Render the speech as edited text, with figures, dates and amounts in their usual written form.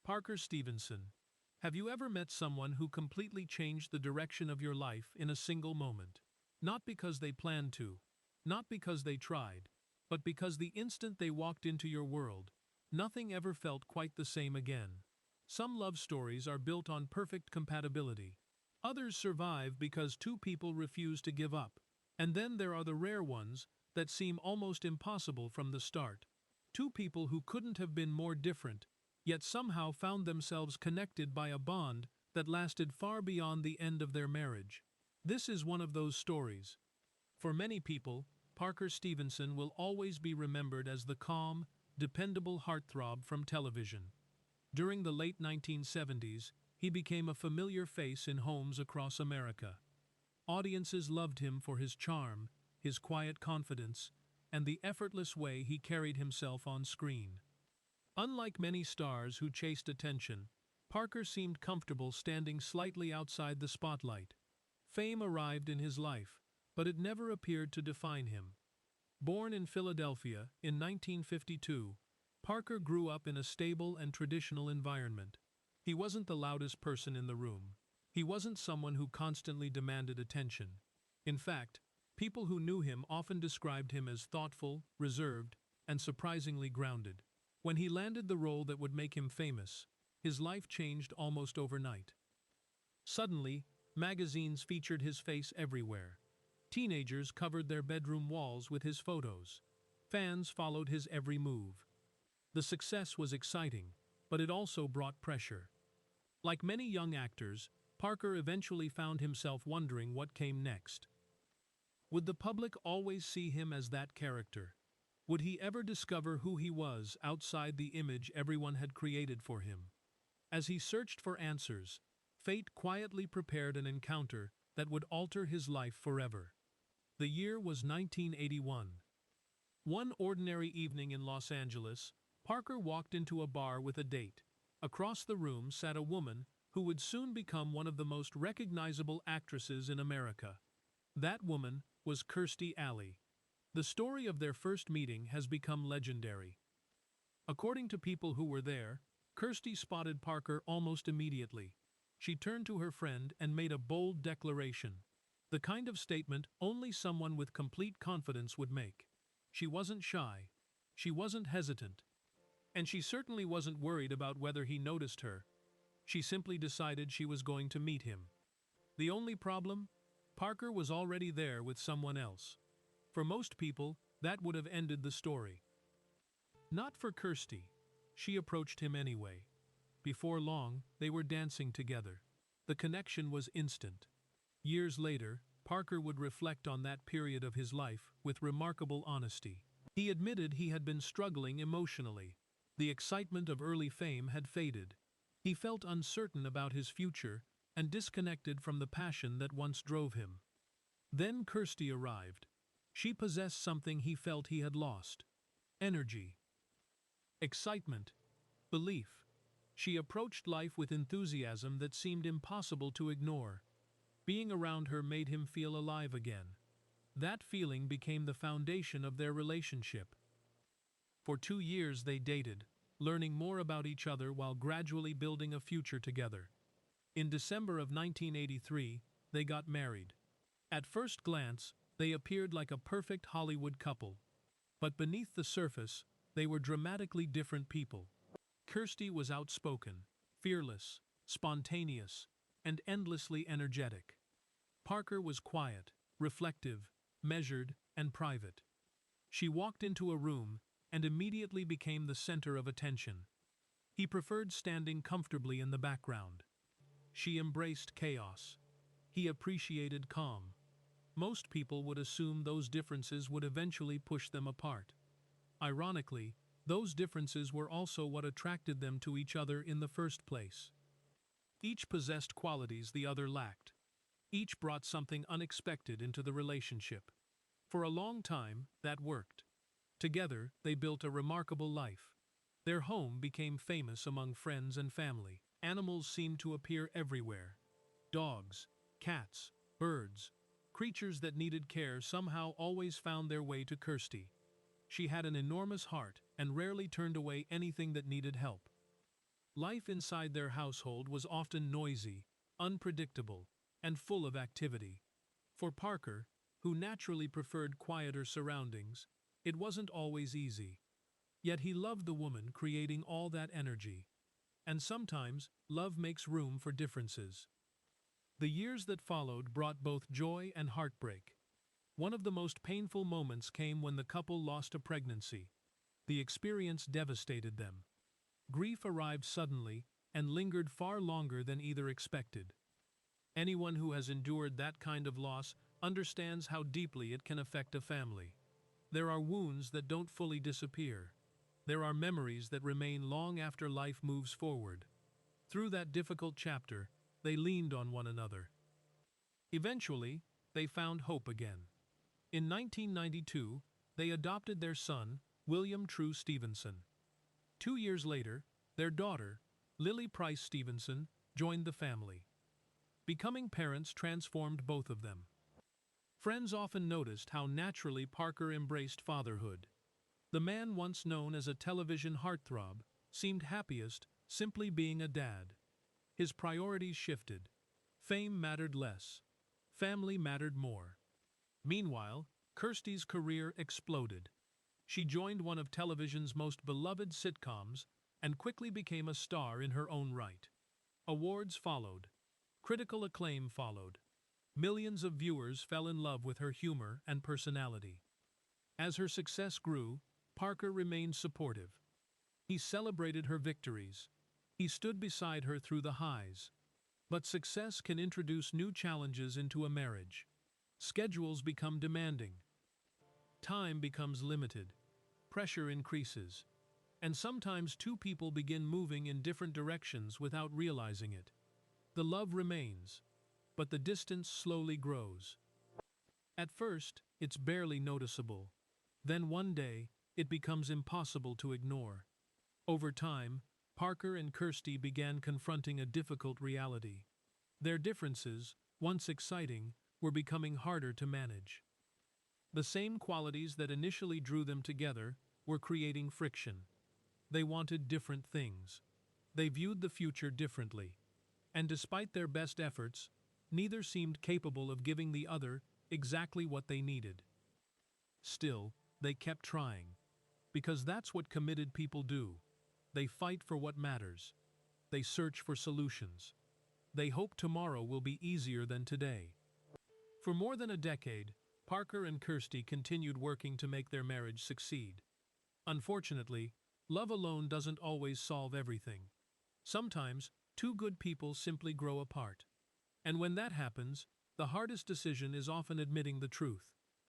Parker Stevenson. Have you ever met someone who completely changed the direction of your life in a single moment? Not because they planned to, not because they tried, but because the instant they walked into your world, nothing ever felt quite the same again. Some love stories are built on perfect compatibility. Others survive because two people refuse to give up. And then there are the rare ones that seem almost impossible from the start. Two people who couldn't have been more different, yet somehow found themselves connected by a bond that lasted far beyond the end of their marriage. This is one of those stories. For many people, Parker Stevenson will always be remembered as the calm, dependable heartthrob from television. During the late 1970s, he became a familiar face in homes across America. Audiences loved him for his charm, his quiet confidence, and the effortless way he carried himself on screen. Unlike many stars who chased attention, Parker seemed comfortable standing slightly outside the spotlight. Fame arrived in his life, but it never appeared to define him. Born in Philadelphia in 1952, Parker grew up in a stable and traditional environment. He wasn't the loudest person in the room. He wasn't someone who constantly demanded attention. In fact, people who knew him often described him as thoughtful, reserved, and surprisingly grounded. When he landed the role that would make him famous, his life changed almost overnight. Suddenly, magazines featured his face everywhere. Teenagers covered their bedroom walls with his photos. Fans followed his every move. The success was exciting, but it also brought pressure. Like many young actors, Parker eventually found himself wondering what came next. Would the public always see him as that character? Would he ever discover who he was outside the image everyone had created for him? As he searched for answers, fate quietly prepared an encounter that would alter his life forever. The year was 1981. One ordinary evening in Los Angeles, Parker walked into a bar with a date. Across the room sat a woman who would soon become one of the most recognizable actresses in America. That woman was Kirstie Alley. The story of their first meeting has become legendary. According to people who were there, Kirstie spotted Parker almost immediately. She turned to her friend and made a bold declaration. The kind of statement only someone with complete confidence would make. She wasn't shy. She wasn't hesitant. And she certainly wasn't worried about whether he noticed her. She simply decided she was going to meet him. The only problem? Parker was already there with someone else. For most people, that would have ended the story. Not for Kirstie. She approached him anyway. Before long, they were dancing together. The connection was instant. Years later, Parker would reflect on that period of his life with remarkable honesty. He admitted he had been struggling emotionally. The excitement of early fame had faded. He felt uncertain about his future and disconnected from the passion that once drove him. Then Kirstie arrived. She possessed something he felt he had lost. Energy. Excitement. Belief. She approached life with enthusiasm that seemed impossible to ignore. Being around her made him feel alive again. That feeling became the foundation of their relationship. For 2 years they dated, learning more about each other while gradually building a future together. In December of 1983, they got married. At first glance, they appeared like a perfect Hollywood couple. But beneath the surface, they were dramatically different people. Kirstie was outspoken, fearless, spontaneous, and endlessly energetic. Parker was quiet, reflective, measured, and private. She walked into a room and immediately became the center of attention. He preferred standing comfortably in the background. She embraced chaos. He appreciated calm. Most people would assume those differences would eventually push them apart. Ironically, those differences were also what attracted them to each other in the first place. Each possessed qualities the other lacked. Each brought something unexpected into the relationship. For a long time, that worked. Together, they built a remarkable life. Their home became famous among friends and family. Animals seemed to appear everywhere. Dogs, cats, birds, creatures that needed care somehow always found their way to Kirstie. She had an enormous heart and rarely turned away anything that needed help. Life inside their household was often noisy, unpredictable, and full of activity. For Parker, who naturally preferred quieter surroundings, it wasn't always easy. Yet he loved the woman creating all that energy. And sometimes, love makes room for differences. The years that followed brought both joy and heartbreak. One of the most painful moments came when the couple lost a pregnancy. The experience devastated them. Grief arrived suddenly and lingered far longer than either expected. Anyone who has endured that kind of loss understands how deeply it can affect a family. There are wounds that don't fully disappear. There are memories that remain long after life moves forward. Through that difficult chapter, they leaned on one another. Eventually, they found hope again. In 1992, they adopted their son, William True Stevenson. 2 years later, their daughter, Lily Price Stevenson, joined the family. Becoming parents transformed both of them. Friends often noticed how naturally Parker embraced fatherhood. The man once known as a television heartthrob seemed happiest simply being a dad. His priorities shifted. Fame mattered less. Family mattered more. Meanwhile, Kirstie's career exploded. She joined one of television's most beloved sitcoms and quickly became a star in her own right. Awards followed. Critical acclaim followed. Millions of viewers fell in love with her humor and personality. As her success grew, Parker remained supportive. He celebrated her victories. He stood beside her through the highs. But success can introduce new challenges into a marriage. Schedules become demanding. Time becomes limited. Pressure increases. And sometimes two people begin moving in different directions without realizing it. The love remains, but the distance slowly grows. At first, it's barely noticeable. Then one day, it becomes impossible to ignore. Over time, Parker and Kirstie began confronting a difficult reality. Their differences, once exciting, were becoming harder to manage. The same qualities that initially drew them together were creating friction. They wanted different things. They viewed the future differently. And despite their best efforts, neither seemed capable of giving the other exactly what they needed. Still, they kept trying. Because that's what committed people do. They fight for what matters. They search for solutions. They hope tomorrow will be easier than today. For more than a decade, Parker and Kirstie continued working to make their marriage succeed. Unfortunately, love alone doesn't always solve everything. Sometimes, two good people simply grow apart. And when that happens, the hardest decision is often admitting the truth.